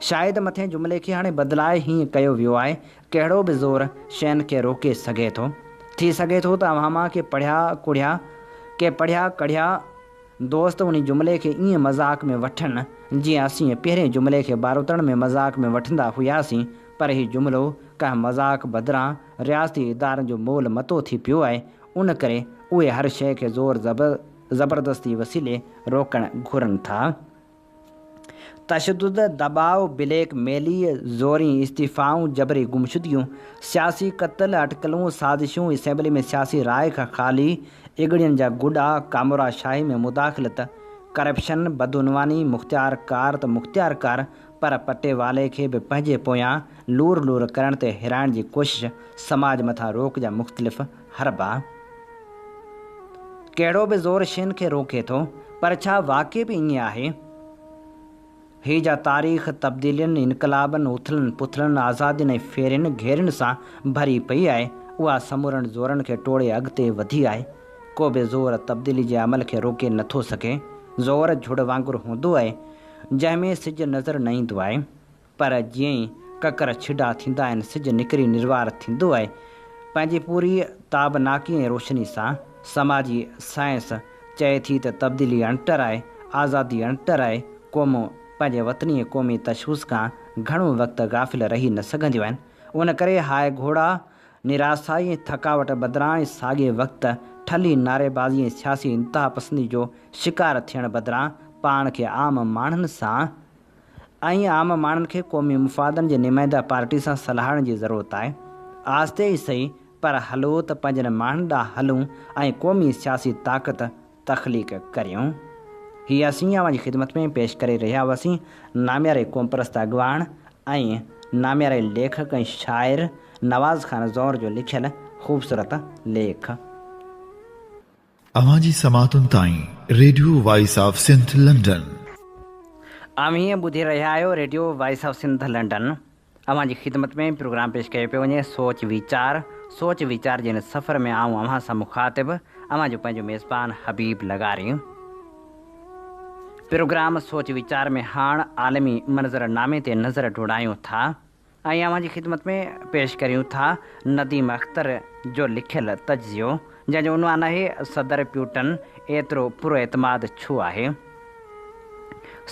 शायदि मथे जुमिले खे हाणे बदिलाए हीअं कयो वियो आहे, कहिड़ो बि ज़ोर शयुनि खे रोके सघे थो। थी सघे थो त अवां खे पढ़िया कढ़िया दोस्त उन जुमिले खे ईअं मज़ाक़ में वठनि जीअं असीं पहिरें जुमिले खे बारोतण में मज़ाक़ में वठंदा हुआसीं, पर हीउ जुमिलो कंहिं मज़ाक़ बदिरां रियासती इदारनि जो मोल मतो थी पियो आहे। उन करे उहे हर शइ खे ज़बरदस्ती वसीले रोकणु घुरनि था। तशदुद, दबाव, ब्लैक मेली, ज़ोरी इस्तीफ़ाऊं, जबरी गुमशुदियूं, सियासी क़त्ल, अटकलूं, साज़िशूं, असेंबली में सियासी राय खां ख़ाली इगड़ियुनि जा गुॾा, कामोरा शाही में मुदाख़लत, करप्शन, बदउनवानी, मुख़्तियारकार त मुख़्तियारकार, पर पटे वाले खे बि पंहिंजे पोयां लूर लूर करण ते हिराइण जी कोशिश, समाज मथां रोक जा मुख़्तलिफ़ हरबा। कहिड़ो बि ज़ोर शयुनि खे रोके थो, पर छा वाक़ई बि ईअं आहे? ही जा तारीख़ तब्दीलियुनि, इनकलाबनि, उथलनि पुथलनि, आज़ादियुनि ऐं फेरियुनि घेरियुनि सां भरी पई आहे। उहा समूरनि ज़ोरनि खे टोड़े अॻिते वधी आहे। को बि ज़ोर तब्दीली जे अमल खे रोके नथो सघे। ज़ोर झुड़ वांगुरु हूंदो आहे जंहिंमें सिजु नज़र न ईंदो आहे, पर जीअं ई ककर छिडा थींदा आहिनि, सिजु निकिरी निर्वार थींदो आहे पंहिंजी पूरी ताबनाकी ऐं रोशनी सां। समाजी साइंस चए थी त तब्दीली अणटर आहे, आज़ादी अणटर आहे। क़ौमूं पंहिंजे वतनी ऐं क़ौमी तशख़ुस खां घणो वक़्तु गाफ़िल रही न सघंदियूं आहिनि। उन करे हाय घोड़ा, निराशाई ऐं थकावट बदिरां ऐं साॻिए वक़्तु ठली नारेबाज़ी ऐं सियासी इंतिहा पसंदी जो शिकार थियण बदिरां पाण खे आम माण्हुनि सां ऐं आम माण्हुनि खे क़ौमी मुफ़ादनि जे नुमाइंदा पार्टी सां सलाहण जी ज़रूरत आहे। आस्ते ई सही, पर हलो त पंहिंजनि माण्हुनि ॾांहुं हलूं ऐं क़ौमी सियासी ताक़त तख़लीक़ करियूं। हीअ असीं अवां जी ख़िदमत में पेश करे रहिया हुआसीं नाम्यारे क़ौम परस्त अॻवान ऐं नाम्यारे लेखक ऐं शाइर नवाज़ ख़ान ज़ौर जो लिखियल ख़ूबसूरत लेख। अवां जी समातुनि ताईं radio voice of Sindh London. आम हीअं ॿुधी रहिया आहियो radio voice of Sindh London. अवां जी ख़िदमत में प्रोग्राम पेश कयो पियो वञे सोच वीचार जे हिन सफ़र में आऊं अव्हां सां मुखातिब अवां जो पंहिंजो मेज़बान हबीब लगारी। प्रोग्राम सोच वीचार में हाणे आलमी मंज़रनामे ते नज़र डोड़ायूं था ऐं अवां जी ख़िदमत में पेश करियूं था नदीम अख़्तर जो लिखियल तज्ज़ियो, जंहिंजो उनवान आहे सदर प्यूटन एतिरो पुरएतमाद छो आहे।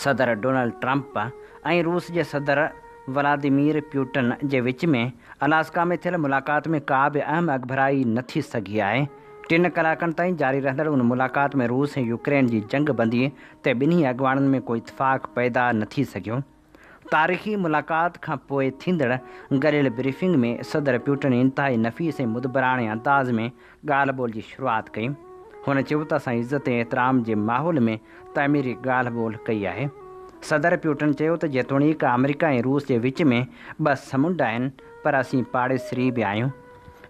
सदर डोनाल्ड ट्रंप ऐं रूस जे सदर व्लादिमीर प्यूटन जे विच में अलास्का में थियल मुलाक़ात में का बि अहम अॻभराई न थी सघी आहे। 3 कलाकनि ताईं जारी रहंदड़ उन मुलाक़ात में रूस ऐं यूक्रेन जी जंग बंदी ते ॿिन्ही अॻवाननि में कोई इतफ़ाक़ पैदा न थी सघियो। तारीख़ी मुलाक़ात खां पोइ थींदड़ गॾियल ब्रीफिंग में सदर प्यूटन इंतिहाई नफ़ीस ऐं मुदबराणे अंदाज़ में ॻाल्हि ॿोल जी शुरूआति कई। हुन चयो त असां इज़त ऐं एतिराम जे माहौल में तामीरी ॻाल्हि ॿोल कई आहे। सदर प्यूटन चयो त जेतोणीकि अमेरिका ऐं रूस जे विच में 2 समुंड आहिनि, पर असीं पाड़ेसरी बि आहियूं।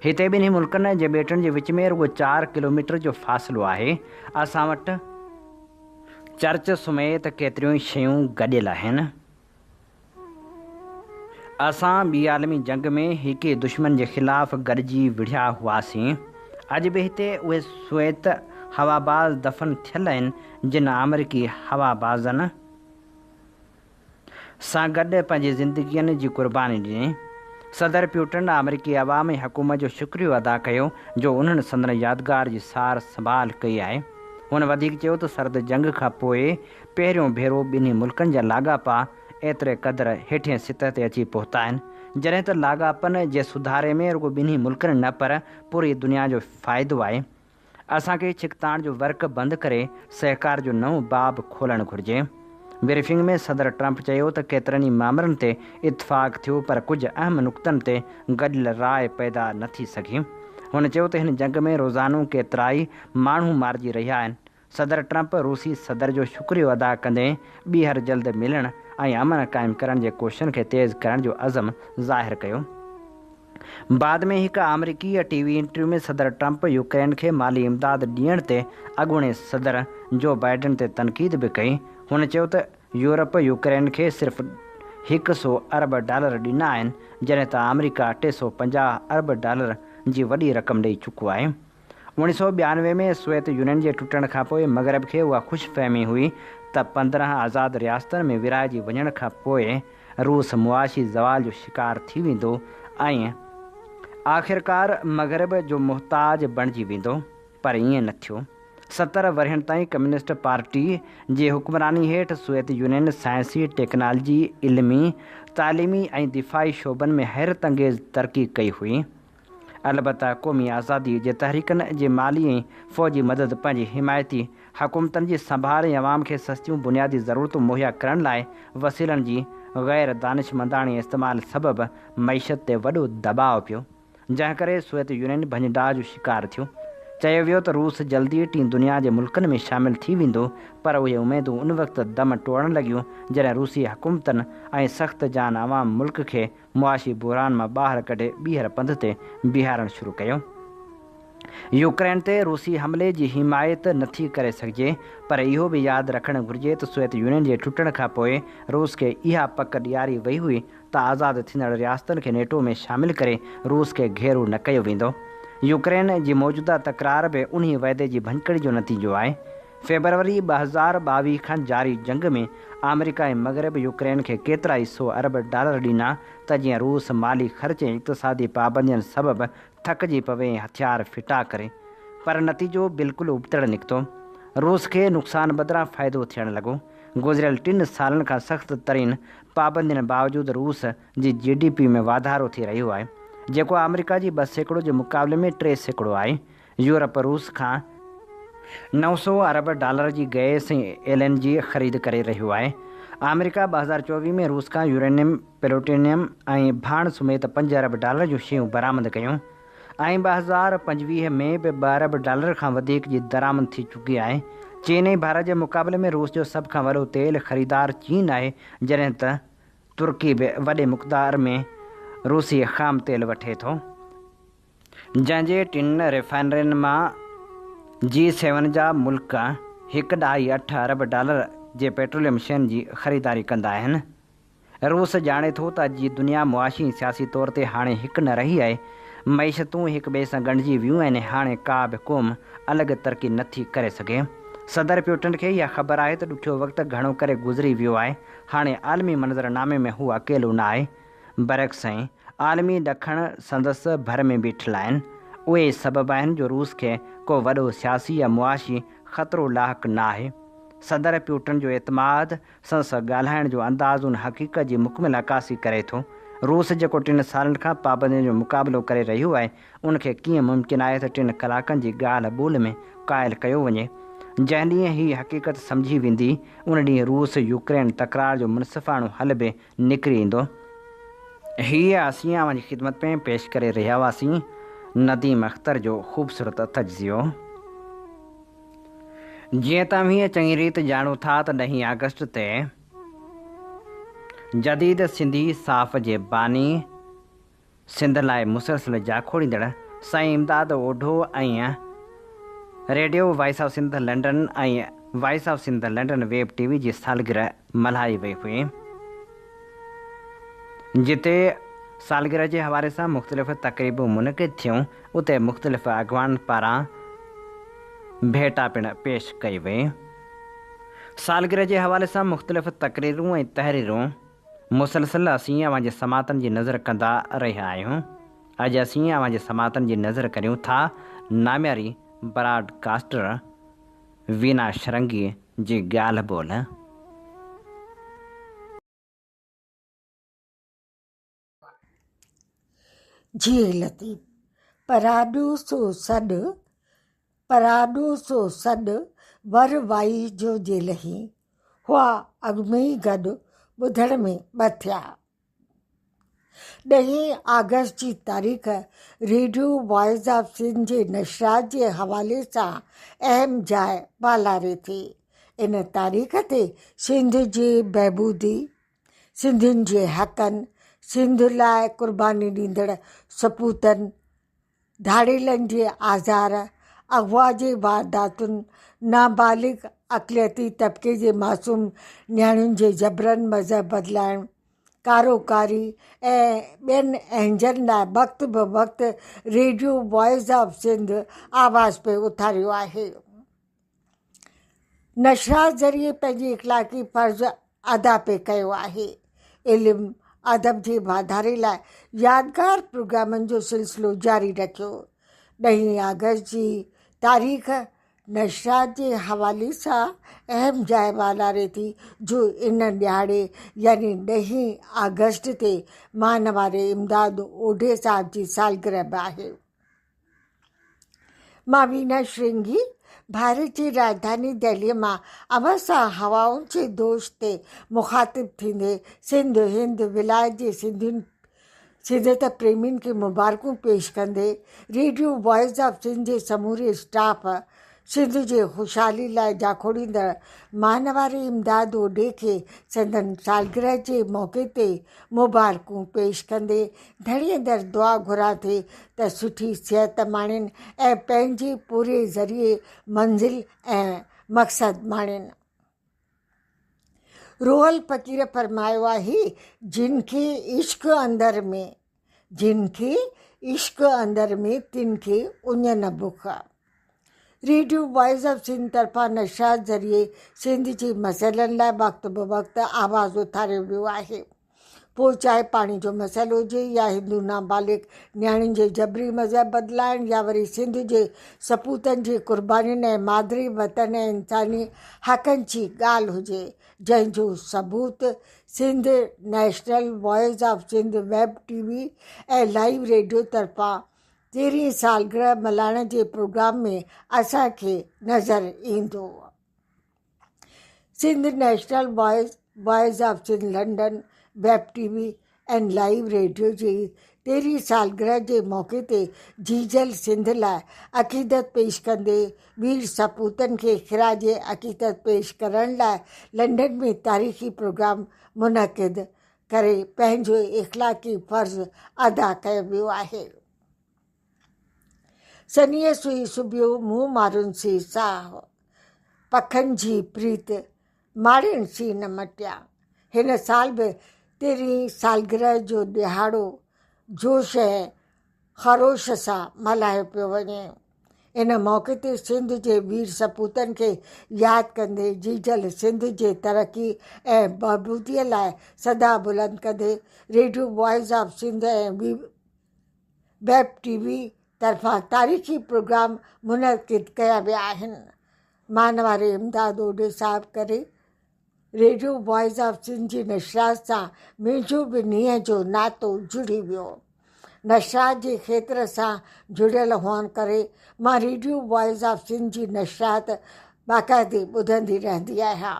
हिते ॿिन्ही मुल्कनि जे ॿेटनि जे विच में रुॻो 4 किलोमीटर जो फ़ासिलो आहे। असां वटि चर्च समेत केतिरियूं ई शयूं गॾियल आहिनि। असां ॿी आलमी जंग में हिक ई दुश्मन जे ख़िलाफ़ गॾिजी विढ़िया हुआसीं। अॼु बि हिते उहे स्वेत हवाबाज़ दफ़न थियल आहिनि जिन अमरीकी हवाबाज़नि सां गॾु पंहिंजी ज़िंदगीअ जी क़ुर्बानी ॾिनी। सदर प्यूटन अमरीकी अवाम ऐं हुकूमत जो शुक्रियो अदा कयो जो उन्हनि संदन यादगार जी सार संभाल कई आहे। हुन वधीक चयो त सर्द जंग खां पोइ पहिरियों भेरो ॿिन्ही मुल्कनि जा लाॻापा एतिरे क़दुरु हेठिएं सतह ते अची पहुता आहिनि, जॾहिं त लाॻापनि जे सुधारे में रुॻो ॿिन्ही मुल्कनि न पर पूरी दुनिया जो फ़ाइदो आहे। असांखे छिकताण जो वर्क बंदि करे सहकार जो नओं बाब खोलणु घुरिजे। ब्रीफिंग में सदर ट्रंप चयो त केतिरनि ई मामलनि ते इतफ़ाक़ थियो, पर कुझु अहम नुक़्तनि ते गॾियल राय पैदा न थी सघी। हुन चयो त हिन जंग में रोज़ानो केतिराई माण्हू मारिजी रहिया आहिनि। सदर ट्रंप रूसी सदर जो शुक्रियो अदा कंदे ॿीहर जल्द मिलण ऐं अमन क़ाइमु करण जे कोशिशुनि खे तेज़ करण जो अज़म ज़ाहिर कयो। बाद में हिकु अमरीकी टीवी इंटरव्यू में सदर ट्रंप यूक्रेन खे माली इमदाद ॾियण ते अॻूणे सदर जो बाइडन ते तनक़ीद बि कई। हुन चयो त यूरोप यूक्रेन खे सिर्फ़ु $100 अरब ॾिना आहिनि, जॾहिं त अमरीका $850 अरब जी वॾी रक़म ॾेई चुको आहे। 1992 में सोवियत यूनियन जे टुटण खां पोइ मगरब खे उहा ख़ुशफ़हमी हुई त 15 आज़ाद रियासतनि में विरहाइजी वञण खां पोइ रूस मुआशी ज़वाल जो शिकार थी वेंदो ऐं आख़िरकार मगरब जो मुहताज बणिजी वेंदो, पर ईअं न थियो। 70 वरहनि ताईं कम्युनिस्ट पार्टी जे हुक्मरानी हेठि सोवियत यूनियन साइंसी, टेक्नोलॉजी, इल्मी, तालीमी ऐं दिफ़ाई शोबनि में हैरत अंगेज़ तरक़ी कई हुई। अलबत्ता क़ौमी आज़ादी जे तहरीकनि जे माली ऐं फ़ौजी मदद पंहिंजी हिमायती हुकूमतनि जी संभाल ऐं अवाम खे सस्तियूं बुनियादी ज़रूरतूं मुहैया करण लाइ वसीलनि जी ग़ैर दानिशमंदाणी इस्तेमालु सबबि मईशत ते वॾो दबाव पियो, जंहिं करे सोवियत यूनियन भञडाह जो शिकार थियो। चयो वियो त रूस जल्दी टीं दुनिया जे मुल्कनि में शामिलु थी वेंदो, पर उहे उमेदूं उन वक़्तु दम टोड़ण लॻियूं जॾहिं रूसी हुकूमतनि ऐं सख़्त जान अवाम मुल्क खे मुआशी बुहरान मां ॿाहिरि कढे ॿीहर पंध ते बीहारणु शुरू कयो। यूक्रेन ते रूसी हमले जी हिमायत नथी करे सघिजे, पर इहो बि यादि रखणु घुरिजे त सोवियत यूनियन जे टुटण खां पोइ रूस खे इहा पक ॾियारी वई हुई त आज़ादु थींदड़ रियासतनि खे नेटो में शामिलु करे रूस खे घेरो न कयो वेंदो। यूक्रेन जी मौजूदा तकरार बि उन्ही वाइदे जी भञकड़ी जो नतीजो आहे। फेबरवरी 2022 खां जारी जंग में अमेरिका ऐं मगरब यूक्रेन खे केतिरा ई $100 अरब ॾिना त जीअं रूस माली ख़र्च ऐं इक़्तिसादी पाबंदियुनि सबबि थकिजी पवे ऐं हथियार फिटा करे, पर नतीजो बिल्कुलु उबतड़ निकितो। रूस खे नुक़सान बदिरां फ़ाइदो थियणु लॻो। गुज़िरियल 3 सालनि खां सख़्त तरीन पाबंदियुनि बावजूदि रूस जी GDP में वाधारो थी रहियो आहे, जेको अमेरिका जी 2% जे मुक़ाबले में 3% आहे। यूरोप रूस खां $900 अरब जी गैस ऐं LNG ख़रीद करे रहियो आहे। अमेरिका 2024 में रूस खां यूरेनियम, प्लूटोनियम ऐं भाण समेत $5 अरब जूं शयूं बरामद कयूं ऐं 2025 में बि $2 अरब खां वधीक जी दरामद थी चुकी आहे। चीन ऐं भारत जे मुक़ाबले में रूस जो सभ खां वॾो तेल ख़रीदार चीन आहे, जॾहिं त तुर्की बि वॾे मक़दार में रूसी ख़ाम तेल वठे थो, जंहिंजे 3 रिफाइनरियुनि मां G7 जा मुल्क $1.8 अरब जे पेट्रोलियम शयुनि जी ख़रीदारी कंदा आहिनि। रूस ॼाणे थो त अॼु जी दुनिया मुआशी ऐं सियासी तौर ते हाणे हिकु न रही आहे। मईशतूं हिक ॿिए सां ॻंढिजी वियूं आहिनि। हाणे का बि क़ौम अलॻि तरक़ी नथी करे सघे। सदर प्यूटन खे इहा ख़बर आहे त ॾुखियो वक़्तु घणो करे गुज़री वियो आहे। हाणे आलमी मंज़रनामे में हू अकेलो न आहे, बरक्स ऐं आलमी ॾखण संदसि भर में बीठल आहिनि। उहे सबब आहिनि जो रूस खे को वॾो सियासी या मुआशी ख़तरो लाइक़ु न आहे। सदर प्यूटन जो एतमाद संस ॻाल्हाइण जो अंदाज़ उन हक़ीक़त जी मुकमिल अकासी करे थो। रूस जेको 3 सालनि खां पाबंदियुनि जो मुक़ाबिलो करे रहियो आहे, उनखे कीअं मुमकिन आहे त 3 कलाकनि जी ॻाल्हि ॿोल में क़ाइल कयो वञे। जंहिं ॾींहुं हीअ हक़ीक़त सम्झी वेंदी, उन ॾींहुं रूस यूक्रेन तकरार जो मुनसिफ़ाणो हल बि निकिरी ईंदो। हीअ असीं अवां जी ख़िदमत में पेश करे रहिया हुआसीं नदीम अख़्तर जो ख़ूबसूरत तजिज़ियो। जीअं तव्हीं चङी रीति ॼाणो था त 9 अगस्त ते जदीद सिंधी साफ़ जे बानी, सिंध लाइ मुसलसल जाखोड़ींदड़ साईं इमदाद ओढो ऐं radio voice of Sindh London ऐं voice of Sindh London web TV जी सालगिरह मल्हाई वई हुई, जिते सालगिरह जे हवाले सां मुख़्तलिफ़ तक़रीबूं मुनक़िद थियूं। उते मुख़्तलिफ़ अॻवान पारां भेटा पिणु पेश कई वई। सालगिरह जे हवाले सां मुख़्तलिफ़ तक़रीरूं ऐं तहरीरूं मुसलसल असीं अवां जे समातनि जी नज़र कंदा रहिया आहियूं। अॼु असीं अवां जे समातनि जी नज़र करियूं था नाम्यारी ब्रॉडकास्टर वीना शरंगी जी ॻाल्हि ॿोल। जी लतीफ़ पराडो सो सॾु वर वाई जो जे लही हुआ अॻु में ई गॾु ॿुधण में ॿ थिया। 10 अगस्त जी तारीख़ रेडियो वॉइस ऑफ सिंध जे नशरात जे हवाले सां अहम जाइ वालारे थी। इन तारीख़ ते सिंध जे बहबूदी, सिंधियुनि जे हक़नि, सिंध लाइ क़ुर्बानी ॾींदड़ सपूतनि, धाड़ेलनि जे आज़ार, अगवा जे वारदातुनि, नाबालिग अक़लियती तबिके जे मासूम नियाणियुनि जे जबरन मज़हब बदिलाइण, कारोकारी ऐं ॿियनि एंजनि लाइ वक़्तु ब वक़्तु रेडियो वॉइस ऑफ सिंध आवाज़ पे उथारियो आहे। नशरात ज़रिए पंहिंजी इख़लाक़ी फ़र्ज़ अदा पे कयो आहे। इल्मु अदब जे वाधारे लाइ यादगार प्रोग्रामनि जो सिलसिलो जारी रखियो। 10 अगस्त जी तारीख़ नशरात जे हवाले सां अहम जाइ वालारे थी जो इन ॾियारे यानी 10 अगस्त ते मानवारे इमदाद ओढे साहब जी सालगिरह बि आहे। मां वीना श्रृंगी भारत जी राजधानी दिल्लीअ मां अव्हां सां हवाउनि जे दोष ते मुखातिब थींदे सिंध हिंद विलायत जे सिंधियत प्रेमियुनि खे मुबारकूं पेश कंदे रेडियो वॉइस ऑफ सिंध जे समूरे स्टाफ सिंध जे ख़ुशहाली लाइ जाखोड़ींदड़ मानवारे इमदाद ओडे खे संदन सालगिरह जे मौक़े ते मुबारकूं पेश कंदे धड़ींदड़ दुआ घुरां थी त सुठी सिहत माणिन ऐं पंहिंजे पूरे ज़रिए मंज़िल ऐं मक़सद माणिन। रोहल फ़क़ीर फरमायो आहे, जिन खे इश्क अंदर में तिन खे उञ न बुख। रेडियो वॉइस ऑफ सिंध तरफ़ां नशरात ज़रिए सिंध जे मसइलनि लाइ वक़्तु ब वक़्तु आवाज़ उथारियो वियो आहे। पोइ चाहे पाणी जो मसइलो हुजे या हिंदू नाबालिग नियाणियुनि जे जबरी मज़हब बदिलाइण या वरी सिंध जे सपूतनि जे क़ुर्बानीनि ऐं मादिरी वतन ऐं इंसानी हक़नि जी ॻाल्हि हुजे, जंहिंजो सबूत Sindh national voice of Sindh web TV ऐं लाइव रेडियो तरफ़ां 13 सालगिरह मल्हाइण जे प्रोग्राम में असांखे नज़र ईंदो। Sindh national voice of Sindh London web TV ऐं लाइव रेडियो जी 13 सालगिरह जे मौक़े ते जीजल सिंध लाइ अक़ीदत पेश कंदे वीर सपूतनि खे ख़िराज अक़ीदत पेश करण लाइ लंडन में तारीख़ी प्रोग्राम मुनक़िद करे पंहिंजो इख़लाक़ी फ़र्ज़ अदा कयो वियो आहे। सनीअ सुई सुबियो मुंहुं मारुनि सी साह, पखनि जी प्रीत माड़ियुनि सी न मटिया। हिन साल बि 13 सालगिरह जो ॾिहाड़ो जोश ऐं ख़रोश सां मल्हायो पियो वञे। इन मौक़े ते सिंध जे वीर सपूतनि खे यादि कंदे जीजल सिंध जे तरक़ी ऐं बहबूदीअ लाइ सदा बुलंद कंदे रेडियो वॉइस ऑफ सिंध ऐं वेब टीवी तरफ़ां तारीख़ी प्रोग्राम मुनक़िद कया विया आहिनि। मानवारे इमदाद ओडे साहब करे रेडियो वॉइस ऑफ सिंध जी नशरात सां मुंहिंजो बि नींहं जो नातो जुड़ी वियो। नशरात जे खेत्र सां जुड़ियल हुअण करे मां रेडियो वॉइस ऑफ सिंध जी नशरात बाक़ाइदे ॿुधंदी रहंदी आहियां।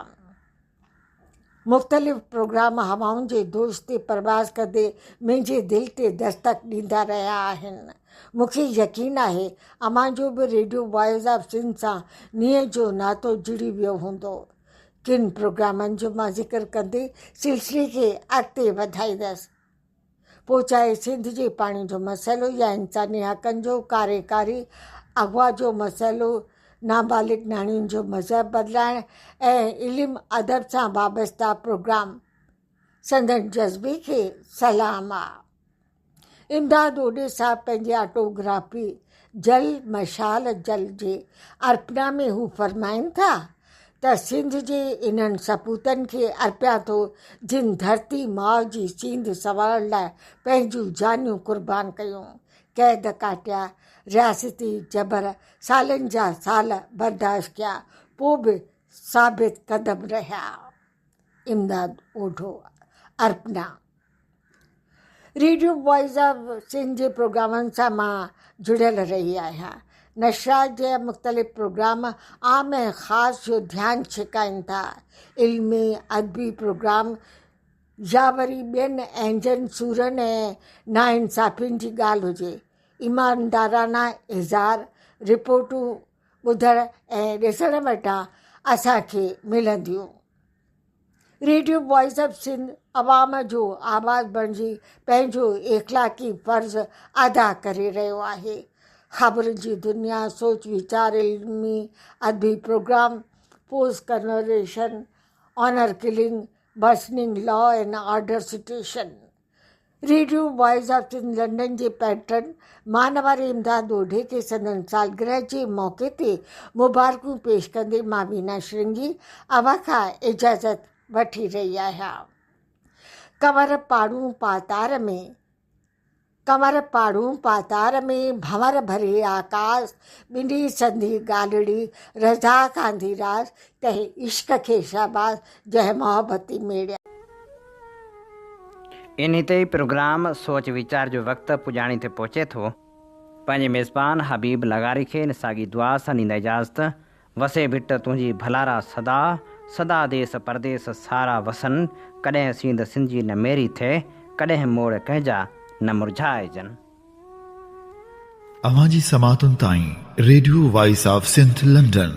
मुख़्तलिफ़ प्रोग्राम हवाउनि जे दोष ते परवाज़ कंदे मुंहिंजे दिलि ते दस्तक ॾींदा रहिया आहिनि। मूंखे यकीन आहे अव्हां जो बि रेडियो वॉइस ऑफ सिंध सां नींहं जो नातो जुड़ी वियो हूंदो। किन प्रोग्रामनि जो मां ज़िक्र कंदे सिलसिले खे अॻिते वधाईंदसि। पोइ चाहे सिंध जे पाणी जो मसइलो या इंसानी हक़नि जो कार्यकारी अगवा जो मसइलो, नाबालिग नियाणियुनि जो मज़हब बदिलाइण ऐं इल्मु अदब सां वाबस्ता प्रोग्राम, संदन जज़्बे खे सलाम आहे। इमदाद ओडे साहब पंहिंजे ऑटोग्राफी जल मशाल जल जे अर्पणा में हू फरमाइनि था त सिंध जे इन्हनि सपूतनि खे अर्पिया थो जिन धरती माउ जी सींद सवारण लाइ पंहिंजूं जानियूं क़ुर्बान कयूं, क़ैद काटिया, रियासती जबर सालनि जा साल बर्दाश्त कया, पोइ बि साबित कदम रहिया। इमदाद ओढो अर्पणा। रेडियो वॉइस ऑफ सिंध जे प्रोग्रामनि सां मां जुड़ियल रही आहियां। नशरात जे मुख़्तलिफ़ प्रोग्राम आम ऐं ख़ासि जो ध्यानु छिकाइनि था। इल्मी अदबी प्रोग्राम या वरी ॿियनि एंजनि सूरनि ऐं नाइंसाफ़ियुनि जी ॻाल्हि हुजे, ईमानदाराना इज़हार रिपोर्टूं ॿुधण ऐं ॾिसण वटां असांखे मिलंदियूं। रेडियो वॉइस ऑफ सिंध अवाम जो आवाज़ बणिजी पंहिंजो इख़लाक़ी फ़र्ज़ अदा करे रहियो आहे। ख़बरुनि जी दुनिया, सोच वीचार, इल्मी अदबी programme, post conversation, honour killing, worsening law and order situation. Radio voice of Sindh London जे पैटर्न मानवारी इमदाद ओढे के संदन सालगिरह जे मौके ते मुबारकूं पेश कंदे मां वीना श्रृंगी अवा खां इजाज़त वठी रही आहियां। कंवर पाड़ू पातार में भंवर भरे आकाश बिनी संधी गालड़ी रज़ा खांदी रास तहे इश्क खे शाबाश जंहिं मोहब्बती मेड़िया। इन ते ई प्रोग्राम सोच वीचार जो वक़्तु पुॼाणी ते पहुचे थो। पंहिंजे मेज़बान हबीब लगारी खे निसागी दुआ सां ॾींदा इजाज़त। वसे भिट तुंहिंजी भलारा सदा सदा देस परदेस सारा वसन। कॾहिं सींद सिंधी न मेरी थिए कॾहिं मोड़ कंहिंजा न मुरझाइजनि। अवां जी समातुनि ताईं radio voice of Sindh London